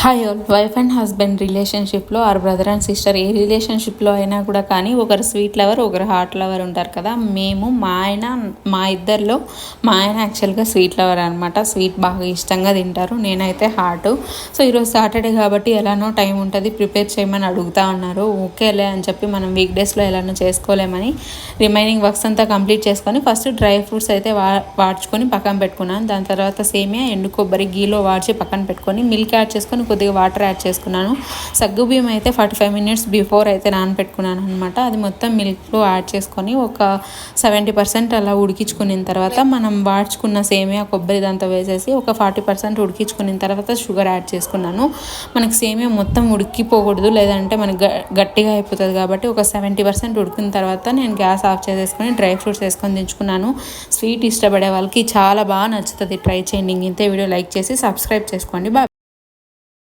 Hi all wife and husband రిలేషన్షిప్లో or brother and sister ఏ రిలేషన్షిప్లో అయినా కూడా కానీ ఒకరు స్వీట్ లవర్ ఒకరు హార్ట్ లవర్ ఉంటారు కదా. మా ఇద్దరిలో మా ఆయన యాక్చువల్గా స్వీట్ లవర్ అనమాట. స్వీట్ బాగా ఇష్టంగా తింటారు, నేనైతే హార్ట్. సో ఈరోజు సాటర్డే కాబట్టి ఎలానో టైం ఉంటుంది, ప్రిపేర్ చేయమని అడుగుతా ఉన్నారు. ఓకేలే అని చెప్పి మనం వీక్ డేస్లో ఎలానో చేసుకోలేమని రిమైనింగ్ వర్క్స్ అంతా కంప్లీట్ చేసుకొని ఫస్ట్ డ్రై ఫ్రూట్స్ అయితే వాడ్చుకొని పక్కన పెట్టుకున్నాను. దాని తర్వాత సేమియా ఎండు కొబ్బరి గీలో వాడ్చి పక్కన పెట్టుకొని మిల్క్ యాడ్ చేసుకొని కొద్దిగా వాటర్ యాడ్ చేసుకున్నాను. సగ్గుబియ్యం అయితే 45 minutes బిఫోర్ అయితే నానపెట్టుకున్నాను అనమాట. అది మొత్తం మిల్క్లో యాడ్ చేసుకొని ఒక 70% అలా ఉడికించుకున్న తర్వాత మనం వాడ్చుకున్న సేమియా కొబ్బరి దాంతో వేసేసి ఒక 40% ఉడికించుకున్న తర్వాత షుగర్ యాడ్ చేసుకున్నాను. మనకి సేమియా మొత్తం ఉడికిపోకూడదు, లేదంటే మనకి గట్టిగా అయిపోతుంది కాబట్టి ఒక 70% ఉడికిన తర్వాత నేను గ్యాస్ ఆఫ్ చేసేసుకొని డ్రై ఫ్రూట్స్ వేసుకొని దించుకున్నాను. స్వీట్ ఇష్టపడే వాళ్ళకి చాలా బాగా నచ్చుతుంది, ట్రై చేయండి. ఇంతే వీడియో లైక్ చేసి సబ్స్క్రైబ్ చేసుకోండి. బాయ్.